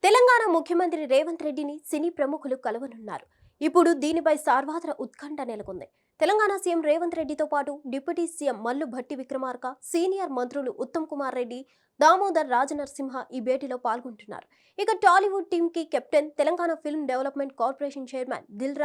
తెలంగాణ ముఖ్యమంత్రి రేవంత్ రెడ్డిని సినీ ప్రముఖులు కలవనున్నారు. ఇప్పుడు దీనిపై సార్వత్రిక ఉత్కంఠ నెలకొంది. తెలంగాణ సీఎం రేవంత్ రెడ్డితో పాటు deputy CM Mallu Bhatti Vikramarka, senior మంత్రులు ఉత్తమ్ కుమార్ రెడ్డి, దామోదర్ రాజనరసింహ ఈ భేటీలో పాల్గొంటున్నారు. ఇక టాలీవుడ్ టీమ్ కి captain, Telangana film development corporation chairman Dil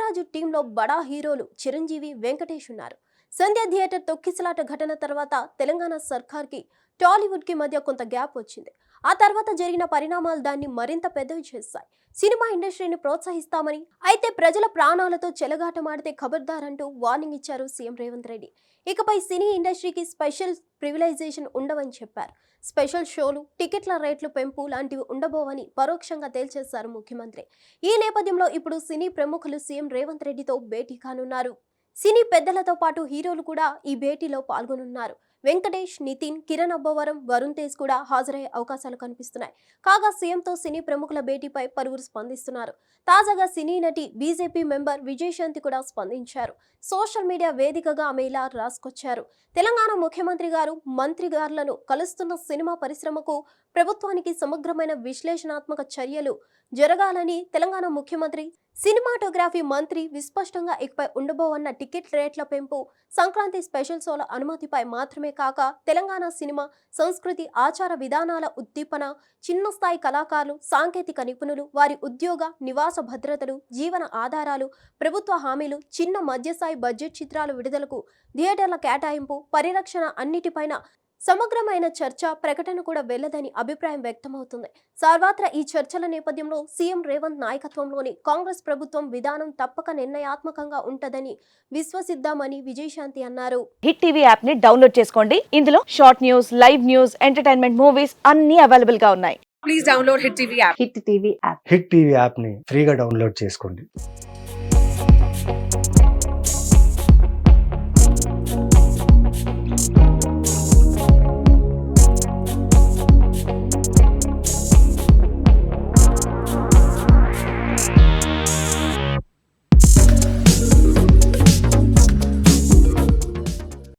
Raju టీంలో బడా హీరోలు చిరంజీవి, వెంకటేష్ ఉన్నారు. సంధ్య థియేటర్ తొక్కిసలాట ఘటన తర్వాత తెలంగాణ సర్కార్కి టాలీవుడ్ కి మధ్య కొంత గ్యాప్ వచ్చింది. ఆ తర్వాత జరిగిన పరిణామాలు దాన్ని మరింత పెద్దవి చేశాయి. సినిమా ఇండస్ట్రీని ప్రోత్సహిస్తామని, అయితే ప్రజల ప్రాణాలతో చెలగాటమాడితే ఖబర్దార్ అంటూ వార్నింగ్ ఇచ్చారు సీఎం రేవంత్ రెడ్డి. ఇకపై సినీ ఇండస్ట్రీకి స్పెషల్ ప్రివిలైజేషన్ ఉండవని చెప్పారు. స్పెషల్ షోలు, టికెట్ల రేట్లు పెంపు లాంటివి ఉండబోవని పరోక్షంగా తేల్చేశారు ముఖ్యమంత్రి. ఈ నేపథ్యంలో ఇప్పుడు సినీ ప్రముఖులు సీఎం రేవంత్ రెడ్డితో భేటీ కానున్నారు. సినీ పెద్దలతో పాటు హీరోలు కూడా ఈ భేటీలో పాల్గొనున్నారు. వెంకటేష్, నితిన్, కిరణ్ అబ్బవరం, వరుణ్ తేజ్ కూడా హాజరయ్యే అవకాశాలు కనిపిస్తున్నాయి. కాగా సీఎంతో సినీ ప్రముఖుల భేటీపై పలువురు స్పందిస్తున్నారు. తాజాగా సినీ నటి, బీజేపీ మెంబర్ విజయశాంతి కూడా స్పందించారు. సోషల్ మీడియా వేదికగా ఆమె ఇలా రాసుకొచ్చారు. తెలంగాణ ముఖ్యమంత్రి గారు, మంత్రి గారులను కలుస్తున్న సినిమా పరిశ్రమకు, ప్రభుత్వానికి సమగ్రమైన విశ్లేషణాత్మక చర్యలు జరగాలని తెలంగాణ ముఖ్యమంత్రి, సినిమాటోగ్రఫీ మంత్రి విస్పష్టంగా ఇకపై ఉండబోవన్న టికెట్ రేట్ల పెంపు, సంక్రాంతి స్పెషల్ షోల అనుమతిపై మాత్రమే కాక తెలంగాణ సినిమా సంస్కృతి, ఆచార విధానాల ఉద్దీపన, చిన్న స్థాయి కళాకారులు, సాంకేతిక నిపుణులు, వారి ఉద్యోగ, నివాస భద్రతలు, జీవన ఆధారాలు, ప్రభుత్వ హామీలు, చిన్న మధ్యస్థాయి బడ్జెట్ చిత్రాల విడుదలకు థియేటర్ల కేటాయింపు, పరిరక్షణ అన్నిటిపైన సమగ్రమైన చర్చ, ప్రకటన కూడా వెళ్లదని అభిప్రాయం వ్యక్తమవుతుంది. సర్వత్రా ఈ చర్చల నేపథ్యంలో సీఎం రేవంత్ నాయకత్వంలోని కాంగ్రెస్ ప్రభుత్వం విధానం తప్పక నిర్ణయాత్మకంగా ఉంటదని విశ్వసిద్దామని విజయశాంతి అన్నారు. హిట్ టీవీ యాప్ ని డౌన్లోడ్ చేసుకోండి. ఇందులో short news, live news, entertainment movies అన్ని అవైలబుల్ గా ఉన్నాయి. Please download Hit TV app. Hit TV app hit TV యాప్ని ఫ్రీగా డౌన్లోడ్ చేసుకోండి.